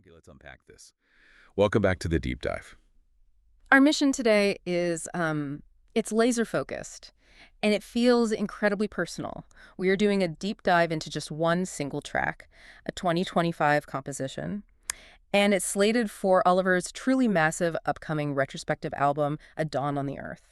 Okay, let's unpack this. Welcome back to the deep dive. Our mission today is it's laser focused and it feels incredibly personal. We are doing a deep dive into just one single track, a 2025 composition, and it's slated for Oliver's truly massive upcoming retrospective album, A Dawn on the Earth.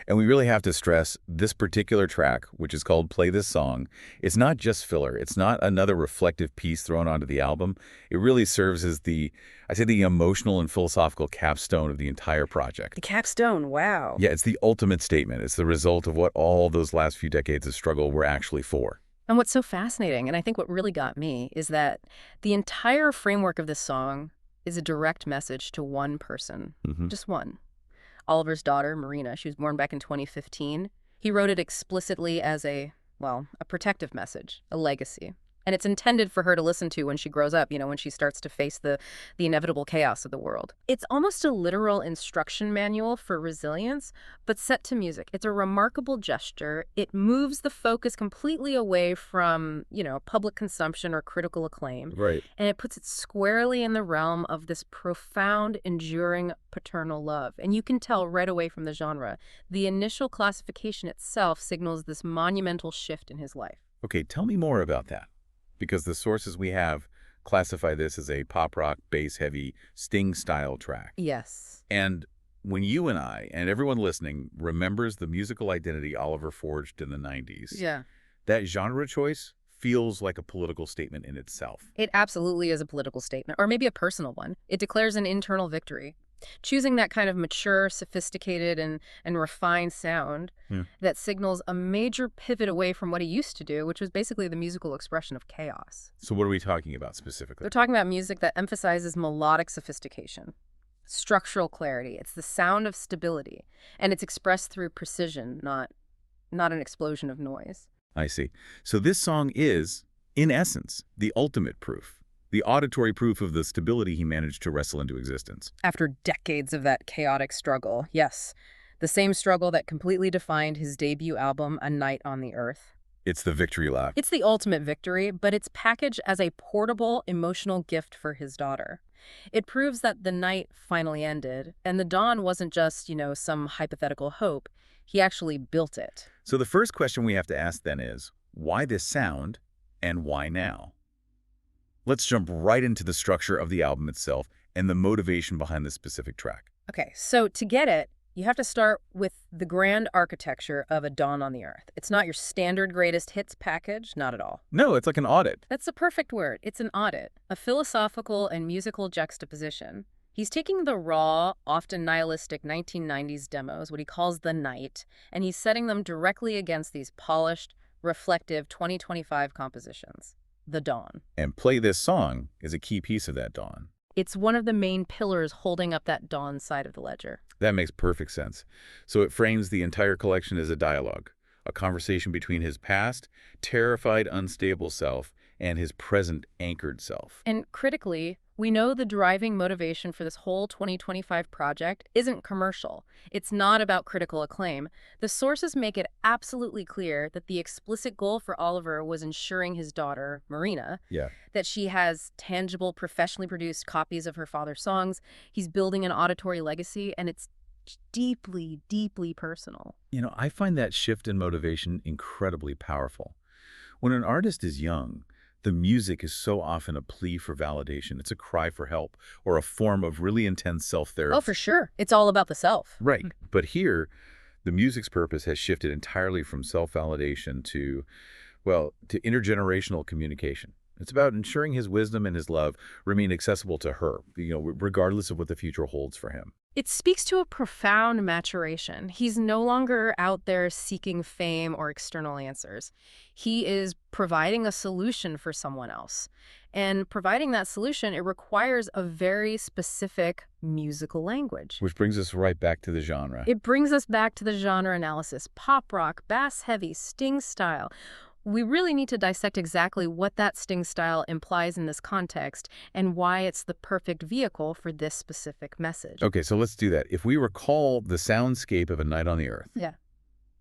And we really have to stress this particular track, which is called Play This Song, it's not just filler. It's not another reflective piece thrown onto the album. It really serves as the emotional and philosophical capstone of the entire project. The capstone, wow. Yeah, it's the ultimate statement. It's the result of what all those last few decades of struggle were actually for. And what's so fascinating, and I think what really got me, is that the entire framework of this song is a direct message to one person, just one. Oliver's daughter, Marina. She was born back in 2015. He wrote it explicitly as a protective message, a legacy. And it's intended for her to listen to when she grows up, when she starts to face the inevitable chaos of the world. It's almost a literal instruction manual for resilience, but set to music. It's a remarkable gesture. It moves the focus completely away from, public consumption or critical acclaim. Right. And it puts it squarely in the realm of this profound, enduring paternal love. And you can tell right away from the genre. The initial classification itself signals this monumental shift in his life. Okay, tell me more about that. Because the sources we have classify this as a pop rock, bass-heavy, Sting-style track. Yes. And when you and I, and everyone listening, remembers the musical identity Oliver forged in the 90s, Yeah. that genre choice feels like a political statement in itself. It absolutely is a political statement, or maybe a personal one. It declares an internal victory. Choosing that kind of mature, sophisticated, and refined sound that signals a major pivot away from what he used to do, which was basically the musical expression of chaos. So what are we talking about specifically? They're talking about music that emphasizes melodic sophistication, structural clarity. It's the sound of stability, and it's expressed through precision, not an explosion of noise. I see. So this song is, in essence, the ultimate proof. The auditory proof of the stability he managed to wrestle into existence. After decades of that chaotic struggle, yes. The same struggle that completely defined his debut album, A Night on the Earth. It's the victory lap. It's the ultimate victory, but it's packaged as a portable, emotional gift for his daughter. It proves that the night finally ended, and the dawn wasn't just, some hypothetical hope. He actually built it. So the first question we have to ask then is, why this sound, and why now? Let's jump right into the structure of the album itself and the motivation behind this specific track. Okay, so to get it, you have to start with the grand architecture of A Dawn on the Earth. It's not your standard greatest hits package, not at all. No, it's like an audit. That's the perfect word. It's an audit, a philosophical and musical juxtaposition. He's taking the raw, often nihilistic 1990s demos, what he calls the night, and he's setting them directly against these polished, reflective 2025 compositions. The dawn. And Play This Song is a key piece of that dawn. It's one of the main pillars holding up that dawn side of the ledger. That makes perfect sense. So it frames the entire collection as a dialogue, a conversation between his past, terrified, unstable self, and his present, anchored self. And critically, we know the driving motivation for this whole 2025 project isn't commercial. It's not about critical acclaim. The sources make it absolutely clear that the explicit goal for Oliver was ensuring his daughter, Marina, that she has tangible, professionally produced copies of her father's songs. He's building an auditory legacy, and it's deeply, deeply personal. I find that shift in motivation incredibly powerful. When an artist is young, the music is so often a plea for validation. It's a cry for help or a form of really intense self-therapy. Oh, for sure. It's all about the self. Right. But here, the music's purpose has shifted entirely from self-validation to intergenerational communication. It's about ensuring his wisdom and his love remain accessible to her, regardless of what the future holds for him. It speaks to a profound maturation. He's no longer out there seeking fame or external answers. He is providing a solution for someone else. And providing that solution, it requires a very specific musical language. Which brings us right back to the genre. It brings us back to the genre analysis. Pop rock, bass-heavy, Sting style. We really need to dissect exactly what that Sting style implies in this context and why it's the perfect vehicle for this specific message. Okay, so let's do that. If we recall the soundscape of A Night on the Earth,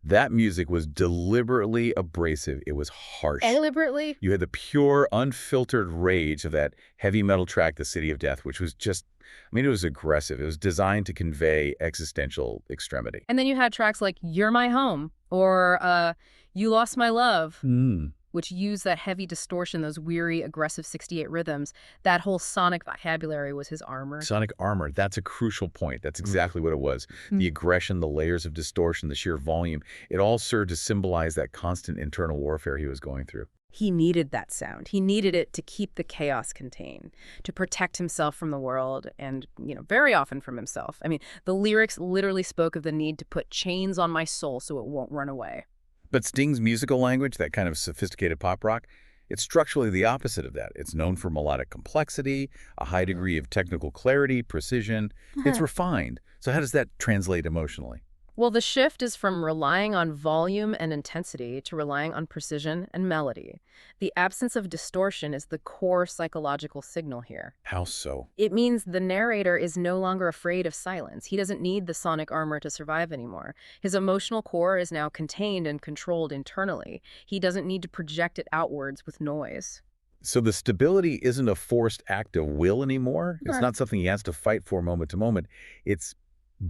That music was deliberately abrasive. It was harsh. Deliberately? You had the pure, unfiltered rage of that heavy metal track, The City of Death, which was just, I mean, it was aggressive. It was designed to convey existential extremity. And then you had tracks like You're My Home or You Lost My Love, Hmm. which use that heavy distortion, those weary, aggressive 68 rhythms. That whole sonic vocabulary was his armor. Sonic armor, that's a crucial point. That's exactly what it was. The aggression, the layers of distortion, the sheer volume, it all served to symbolize that constant internal warfare he was going through. He needed that sound. He needed it to keep the chaos contained, to protect himself from the world and, very often from himself. I mean, the lyrics literally spoke of the need to put chains on my soul so it won't run away. But Sting's musical language, that kind of sophisticated pop rock, it's structurally the opposite of that. It's known for melodic complexity, a high degree of technical clarity, precision. It's refined. So how does that translate emotionally? Well, the shift is from relying on volume and intensity to relying on precision and melody. The absence of distortion is the core psychological signal here. How so? It means the narrator is no longer afraid of silence. He doesn't need the sonic armor to survive anymore. His emotional core is now contained and controlled internally. He doesn't need to project it outwards with noise. So the stability isn't a forced act of will anymore? It's Right. not something he has to fight for moment to moment. It's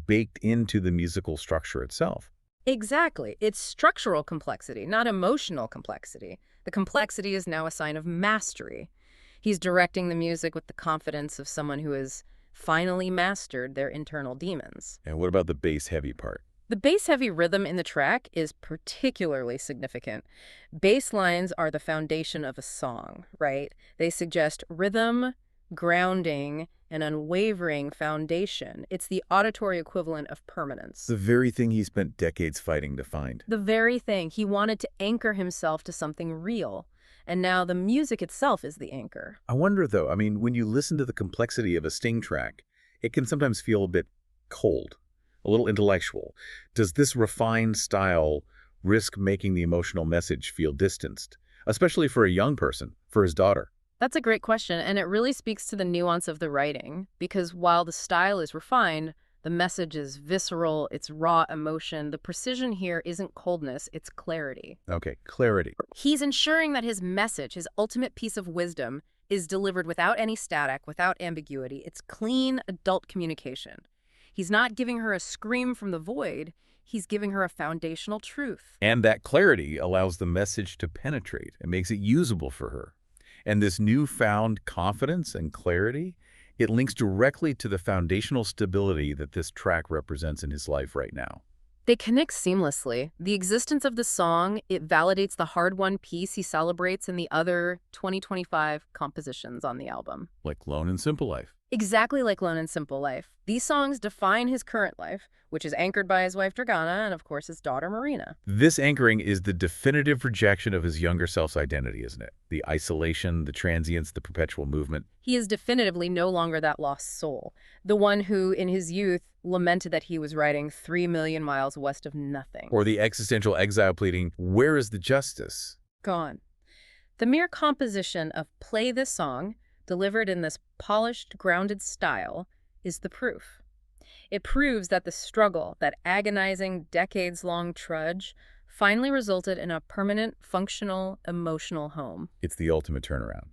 baked into the musical structure itself. Exactly. It's structural complexity, not emotional complexity. The complexity is now a sign of mastery. He's directing the music with the confidence of someone who has finally mastered their internal demons. And what about the bass-heavy part? The bass-heavy rhythm in the track is particularly significant. Bass lines are the foundation of a song, right? They suggest rhythm, grounding, an unwavering foundation. It's the auditory equivalent of permanence. The very thing he spent decades fighting to find. The very thing. He wanted to anchor himself to something real. And now the music itself is the anchor. I wonder, though, I mean, when you listen to the complexity of a Sting track, it can sometimes feel a bit cold, a little intellectual. Does this refined style risk making the emotional message feel distanced, especially for a young person, for his daughter? That's a great question, and it really speaks to the nuance of the writing, because while the style is refined, the message is visceral, it's raw emotion. The precision here isn't coldness, it's clarity. Okay, clarity. He's ensuring that his message, his ultimate piece of wisdom, is delivered without any static, without ambiguity. It's clean, adult communication. He's not giving her a scream from the void, he's giving her a foundational truth. And that clarity allows the message to penetrate. It makes it usable for her. And this newfound confidence and clarity, it links directly to the foundational stability that this track represents in his life right now. They connect seamlessly. The existence of the song, it validates the hard-won peace he celebrates in the other 2025 compositions on the album. Like Lone and Simple Life. Exactly like Lone and Simple Life. These songs define his current life, which is anchored by his wife Dragana and, of course, his daughter Marina. This anchoring is the definitive rejection of his younger self's identity, isn't it? The isolation, the transience, the perpetual movement. He is definitively no longer that lost soul, the one who, in his youth, lamented that he was riding 3 million miles west of nothing. Or the existential exile pleading, where is the justice? Gone. The mere composition of Play This Song, delivered in this polished, grounded style, is the proof. It proves that the struggle, that agonizing, decades-long trudge, finally resulted in a permanent, functional, emotional home. It's the ultimate turnaround.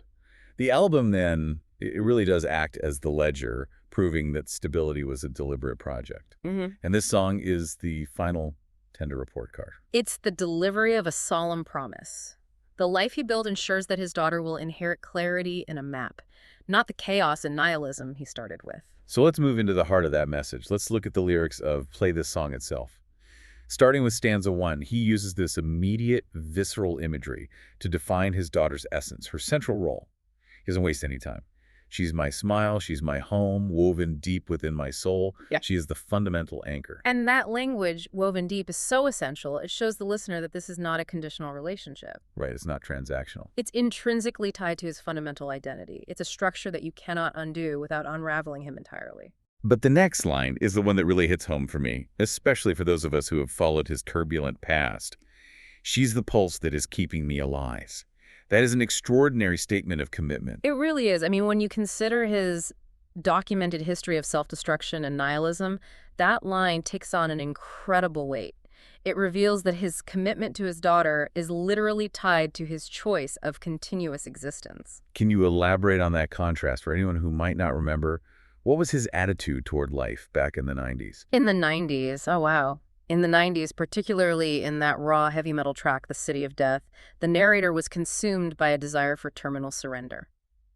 The album, then, it really does act as the ledger, proving that stability was a deliberate project. And this song is the final tender report card. It's the delivery of a solemn promise. The life he built ensures that his daughter will inherit clarity in a map, not the chaos and nihilism he started with. So let's move into the heart of that message. Let's look at the lyrics of Play This Song itself. Starting with stanza 1, he uses this immediate, visceral imagery to define his daughter's essence, her central role. He doesn't waste any time. She's my smile, she's my home, woven deep within my soul. Yeah. She is the fundamental anchor. And that language, woven deep, is so essential. It shows the listener that this is not a conditional relationship. Right, it's not transactional. It's intrinsically tied to his fundamental identity. It's a structure that you cannot undo without unraveling him entirely. But the next line is the one that really hits home for me, especially for those of us who have followed his turbulent past. She's the pulse that is keeping me alive. That is an extraordinary statement of commitment. It really is. I mean, when you consider his documented history of self-destruction and nihilism, that line takes on an incredible weight. It reveals that his commitment to his daughter is literally tied to his choice of continuous existence. Can you elaborate on that contrast for anyone who might not remember? What was his attitude toward life back in the 90s? In the 90s, oh wow. In the 90s, particularly in that raw heavy metal track, The City of Death, the narrator was consumed by a desire for terminal surrender.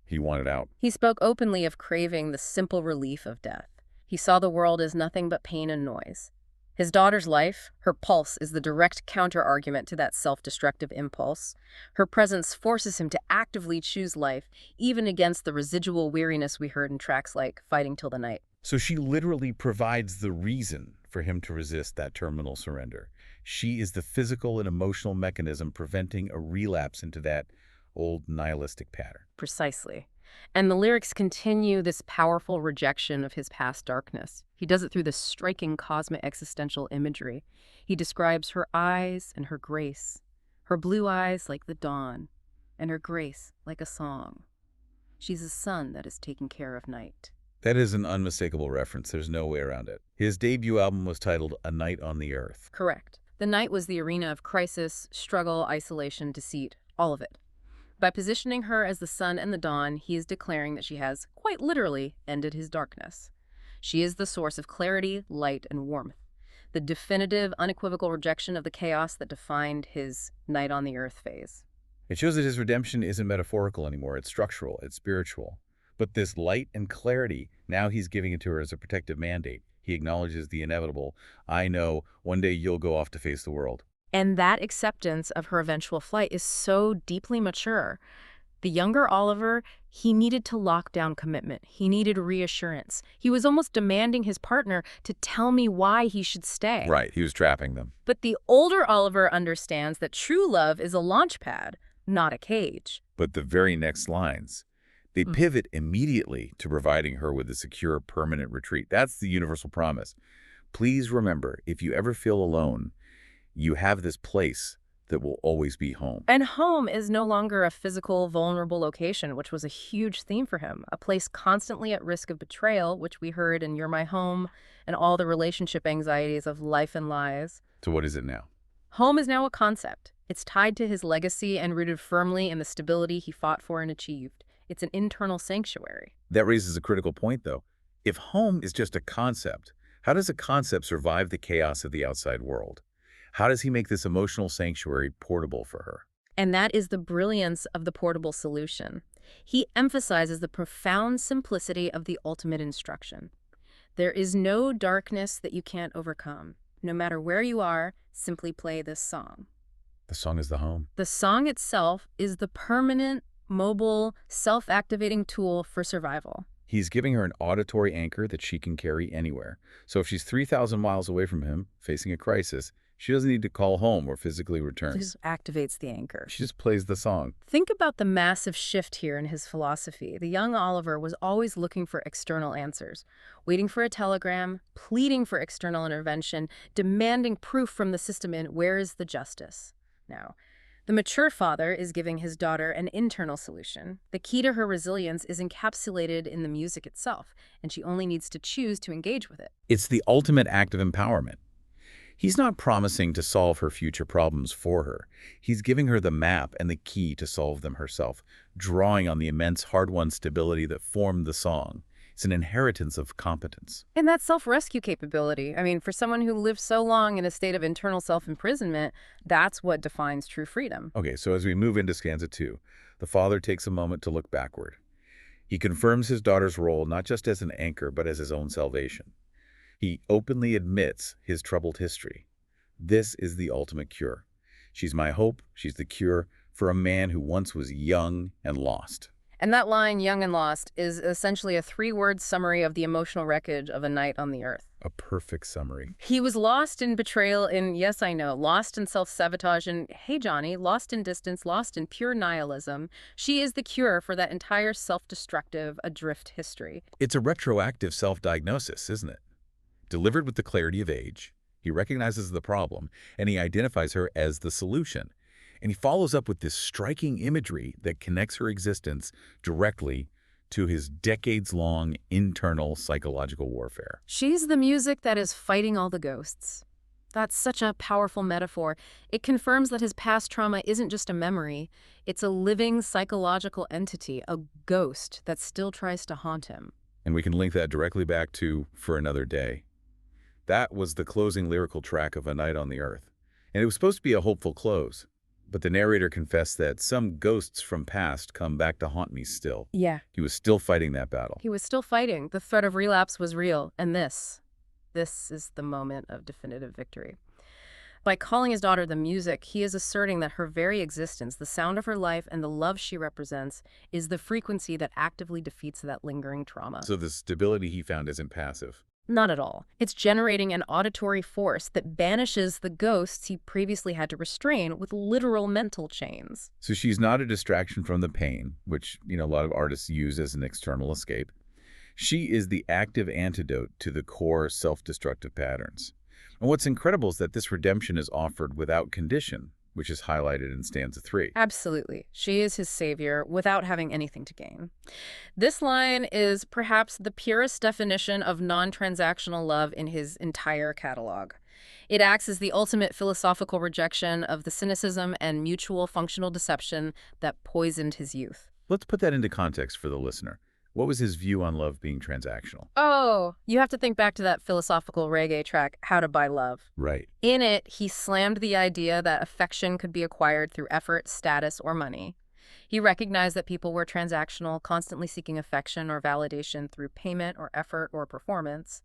He wanted out. He spoke openly of craving the simple relief of death. He saw the world as nothing but pain and noise. His daughter's life, her pulse, is the direct counter-argument to that self-destructive impulse. Her presence forces him to actively choose life, even against the residual weariness we heard in tracks like Fighting Till the Night. So she literally provides the reason for him to resist that terminal surrender. She is the physical and emotional mechanism preventing a relapse into that old nihilistic pattern. Precisely. And the lyrics continue this powerful rejection of his past darkness. He does it through this striking cosmic existential imagery. He describes her eyes and her grace, her blue eyes like the dawn, and her grace like a song. She's a sun that is taking care of night. That is an unmistakable reference. There's no way around it. His debut album was titled A Night on the Earth. Correct. The night was the arena of crisis, struggle, isolation, deceit, all of it. By positioning her as the sun and the dawn, he is declaring that she has, quite literally, ended his darkness. She is the source of clarity, light, and warmth, the definitive, unequivocal rejection of the chaos that defined his night on the earth phase. It shows that his redemption isn't metaphorical anymore. It's structural. It's spiritual. But this light and clarity, now he's giving it to her as a protective mandate. He acknowledges the inevitable. I know one day you'll go off to face the world. And that acceptance of her eventual flight is so deeply mature. The younger Oliver, he needed to lock down commitment. He needed reassurance. He was almost demanding his partner to tell me why he should stay. Right, he was trapping them. But the older Oliver understands that true love is a launch pad, not a cage. But the very next lines, they pivot immediately to providing her with a secure, permanent retreat. That's the universal promise. Please remember, if you ever feel alone, you have this place that will always be home. And home is no longer a physical, vulnerable location, which was a huge theme for him. A place constantly at risk of betrayal, which we heard in You're My Home, and all the relationship anxieties of life and lies. So what is it now? Home is now a concept. It's tied to his legacy and rooted firmly in the stability he fought for and achieved. It's an internal sanctuary. That raises a critical point, though. If home is just a concept, how does a concept survive the chaos of the outside world? How does he make this emotional sanctuary portable for her? And that is the brilliance of the portable solution. He emphasizes the profound simplicity of the ultimate instruction. There is no darkness that you can't overcome. No matter where you are, simply play this song. The song is the home. The song itself is the permanent, mobile, self-activating tool for survival. He's giving her an auditory anchor that she can carry anywhere. So if she's 3,000 miles away from him, facing a crisis, she doesn't need to call home or physically return. This activates the anchor. She just plays the song. Think about the massive shift here in his philosophy. The young Oliver was always looking for external answers, waiting for a telegram, pleading for external intervention, demanding proof from the system in where is the justice. Now, the mature father is giving his daughter an internal solution. The key to her resilience is encapsulated in the music itself, and she only needs to choose to engage with it. It's the ultimate act of empowerment. He's not promising to solve her future problems for her. He's giving her the map and the key to solve them herself, drawing on the immense hard-won stability that formed the song. It's an inheritance of competence. And that self-rescue capability, I mean, for someone who lived so long in a state of internal self-imprisonment, that's what defines true freedom. Okay, so as we move into stanza 2, the father takes a moment to look backward. He confirms his daughter's role not just as an anchor, but as his own salvation. He openly admits his troubled history. This is the ultimate cure. She's my hope, she's the cure for a man who once was young and lost. And that line, young and lost, is essentially a 3-word summary of the emotional wreckage of a night on the earth. A perfect summary. He was lost in betrayal, in, yes, I know, lost in self-sabotage, and, hey, Johnny, lost in distance, lost in pure nihilism. She is the cure for that entire self-destructive, adrift history. It's a retroactive self-diagnosis, isn't it? Delivered with the clarity of age, he recognizes the problem, and he identifies her as the solution. And he follows up with this striking imagery that connects her existence directly to his decades-long internal psychological warfare. She's the music that is fighting all the ghosts. That's such a powerful metaphor. It confirms that his past trauma isn't just a memory, it's a living psychological entity, a ghost that still tries to haunt him. And we can link that directly back to For Another Day. That was the closing lyrical track of A Night on the Earth. And it was supposed to be a hopeful close. But the narrator confessed that some ghosts from past come back to haunt me still. Yeah. He was still fighting that battle. He was still fighting. The threat of relapse was real. And this is the moment of definitive victory. By calling his daughter the music, he is asserting that her very existence, the sound of her life, and the love she represents is the frequency that actively defeats that lingering trauma. So the stability he found isn't passive. Not at all. It's generating an auditory force that banishes the ghosts he previously had to restrain with literal mental chains. So she's not a distraction from the pain, which, a lot of artists use as an external escape. She is the active antidote to the core self-destructive patterns. And what's incredible is that this redemption is offered without condition, which is highlighted in stanza 3. Absolutely. She is his savior without having anything to gain. This line is perhaps the purest definition of non-transactional love in his entire catalog. It acts as the ultimate philosophical rejection of the cynicism and mutual functional deception that poisoned his youth. Let's put that into context for the listener. What was his view on love being transactional? Oh, you have to think back to that philosophical reggae track, How to Buy Love. Right. In it, he slammed the idea that affection could be acquired through effort, status, or money. He recognized that people were transactional, constantly seeking affection or validation through payment or effort or performance.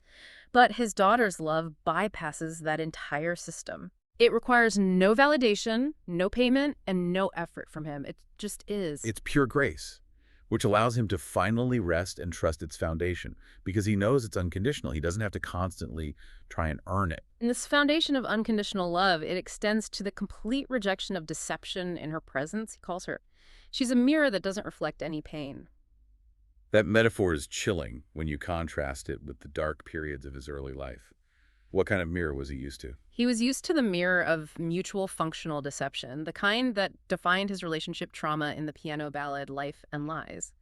But his daughter's love bypasses that entire system. It requires no validation, no payment, and no effort from him. It just is. It's pure grace, which allows him to finally rest and trust its foundation because he knows it's unconditional. He doesn't have to constantly try and earn it. And this foundation of unconditional love, it extends to the complete rejection of deception in her presence, he calls her. She's a mirror that doesn't reflect any pain. That metaphor is chilling when you contrast it with the dark periods of his early life. What kind of mirror was he used to? He was used to the mirror of mutual functional deception, the kind that defined his relationship trauma in the piano ballad Life and Lies.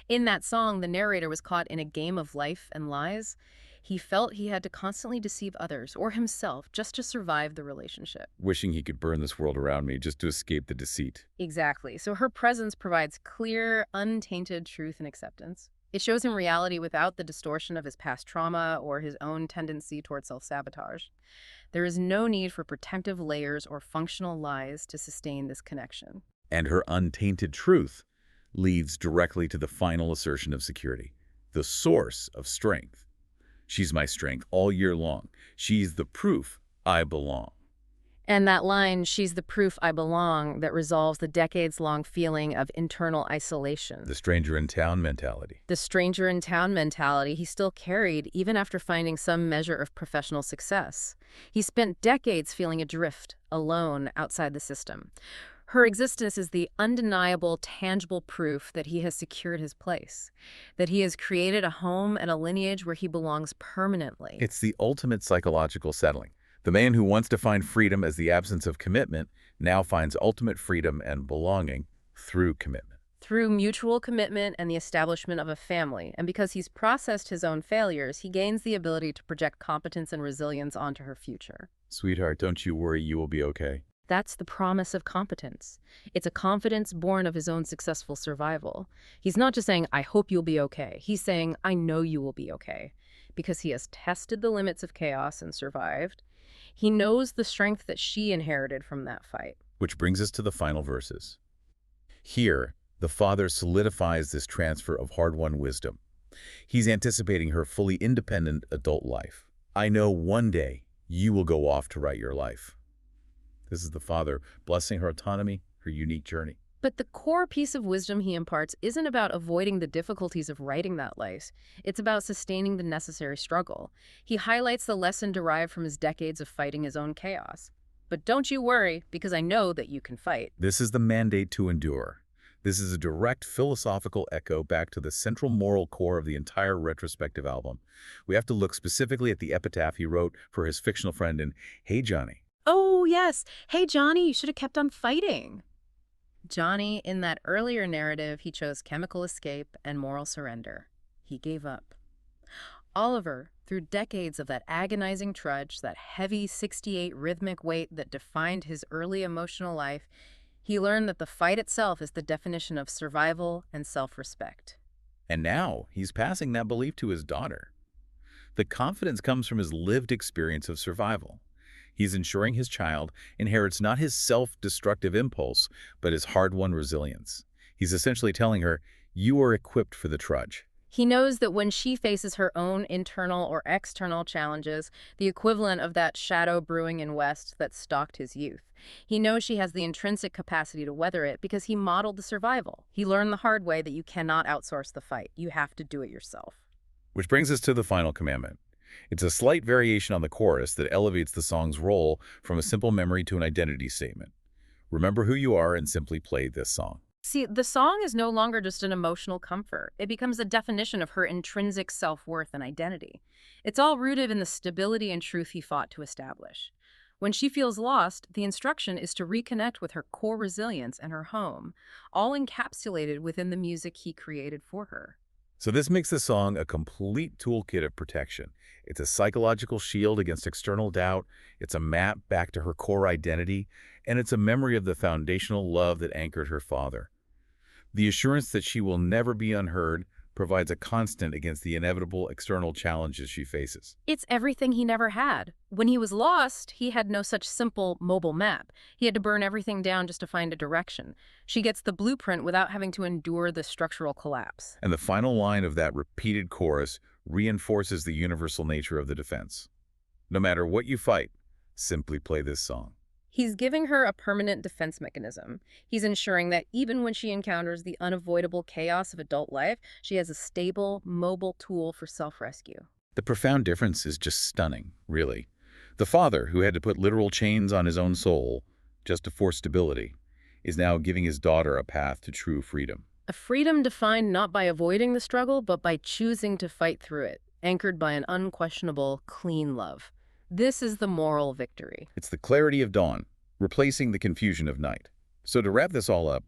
In that song, the narrator was caught in a game of life and lies. He felt he had to constantly deceive others or himself just to survive the relationship. Wishing he could burn this world around me just to escape the deceit. Exactly. So her presence provides clear, untainted truth and acceptance. It shows him reality without the distortion of his past trauma or his own tendency toward self-sabotage. There is no need for protective layers or functional lies to sustain this connection. And her untainted truth leads directly to the final assertion of security, the source of strength. She's my strength all year long. She's the proof I belong. And that line, she's the proof I belong, that resolves the decades-long feeling of internal isolation. The stranger in town mentality. The stranger in town mentality he still carried even after finding some measure of professional success. He spent decades feeling adrift, alone, outside the system. Her existence is the undeniable, tangible proof that he has secured his place, that he has created a home and a lineage where he belongs permanently. It's the ultimate psychological settling. The man who once defined freedom as the absence of commitment now finds ultimate freedom and belonging through commitment. Through mutual commitment and the establishment of a family. And because he's processed his own failures, he gains the ability to project competence and resilience onto her future. Sweetheart, don't you worry, you will be okay. That's the promise of competence. It's a confidence born of his own successful survival. He's not just saying, I hope you'll be okay. He's saying, I know you will be okay. Because he has tested the limits of chaos and survived. He knows the strength that she inherited from that fight. Which brings us to the final verses. Here, the father solidifies this transfer of hard-won wisdom. He's anticipating her fully independent adult life. I know one day you will go off to write your life. This is the father blessing her autonomy, her unique journey. But the core piece of wisdom he imparts isn't about avoiding the difficulties of writing that life. It's about sustaining the necessary struggle. He highlights the lesson derived from his decades of fighting his own chaos. But don't you worry, because I know that you can fight. This is the mandate to endure. This is a direct philosophical echo back to the central moral core of the entire retrospective album. We have to look specifically at the epitaph he wrote for his fictional friend in Hey Johnny. Oh, yes. Hey, Johnny, you should have kept on fighting. Johnny, in that earlier narrative, he chose chemical escape and moral surrender. He gave up. Oliver, through decades of that agonizing trudge, that heavy 68 rhythmic weight that defined his early emotional life, he learned that the fight itself is the definition of survival and self-respect. And now he's passing that belief to his daughter. The confidence comes from his lived experience of survival. He's ensuring his child inherits not his self-destructive impulse, but his hard-won resilience. He's essentially telling her, you are equipped for the trudge. He knows that when she faces her own internal or external challenges, the equivalent of that shadow brewing in West that stalked his youth, he knows she has the intrinsic capacity to weather it because he modeled the survival. He learned the hard way that you cannot outsource the fight. You have to do it yourself. Which brings us to the final commandment. It's a slight variation on the chorus that elevates the song's role from a simple memory to an identity statement. Remember who you are and simply play this song. See, the song is no longer just an emotional comfort. It becomes a definition of her intrinsic self-worth and identity. It's all rooted in the stability and truth he fought to establish. When she feels lost, the instruction is to reconnect with her core resilience and her home, all encapsulated within the music he created for her. So this makes the song a complete toolkit of protection. It's a psychological shield against external doubt, it's a map back to her core identity, and it's a memory of the foundational love that anchored her father. The assurance that she will never be unheard provides a constant against the inevitable external challenges she faces. It's everything he never had. When he was lost, he had no such simple mobile map. He had to burn everything down just to find a direction. She gets the blueprint without having to endure the structural collapse. And the final line of that repeated chorus reinforces the universal nature of the defense. No matter what you fight, simply play this song. He's giving her a permanent defense mechanism. He's ensuring that even when she encounters the unavoidable chaos of adult life, she has a stable, mobile tool for self-rescue. The profound difference is just stunning, really. The father, who had to put literal chains on his own soul just to force stability, is now giving his daughter a path to true freedom. A freedom defined not by avoiding the struggle, but by choosing to fight through it, anchored by an unquestionable, clean love. This is the moral victory. It's the clarity of dawn, replacing the confusion of night. So to wrap this all up,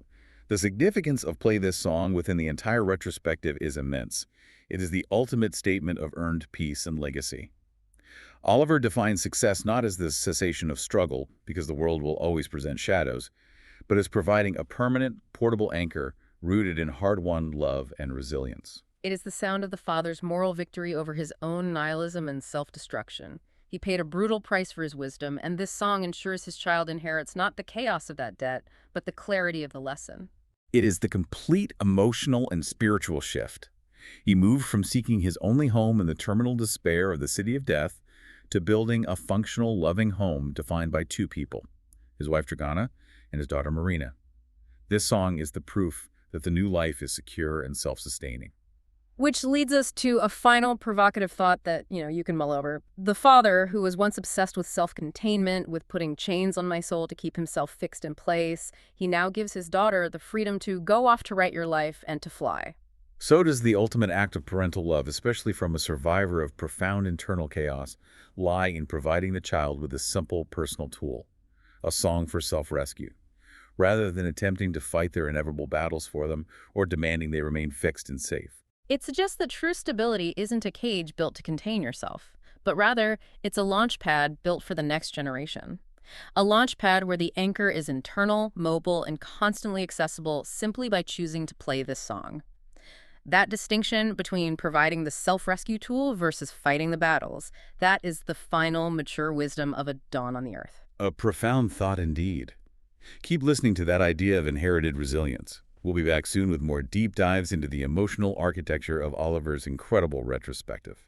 the significance of Play This Song within the entire retrospective is immense. It is the ultimate statement of earned peace and legacy. Oliver defines success not as the cessation of struggle, because the world will always present shadows, but as providing a permanent, portable anchor rooted in hard-won love and resilience. It is the sound of the father's moral victory over his own nihilism and self-destruction. He paid a brutal price for his wisdom, and this song ensures his child inherits not the chaos of that debt, but the clarity of the lesson. It is the complete emotional and spiritual shift. He moved from seeking his only home in the terminal despair of the city of death to building a functional, loving home defined by two people, his wife Dragana and his daughter Marina. This song is the proof that the new life is secure and self-sustaining. Which leads us to a final provocative thought that, you can mull over. The father, who was once obsessed with self-containment, with putting chains on my soul to keep himself fixed in place, he now gives his daughter the freedom to go off to write your life and to fly. So does the ultimate act of parental love, especially from a survivor of profound internal chaos, lie in providing the child with a simple personal tool, a song for self-rescue, rather than attempting to fight their inevitable battles for them or demanding they remain fixed and safe. It suggests that true stability isn't a cage built to contain yourself, but rather it's a launch pad built for the next generation. A launch pad where the anchor is internal, mobile, and constantly accessible simply by choosing to play this song. That distinction between providing the self-rescue tool versus fighting the battles, that is the final mature wisdom of a dawn on the earth. A profound thought indeed. Keep listening to that idea of inherited resilience. We'll be back soon with more deep dives into the emotional architecture of Oliver's incredible retrospective.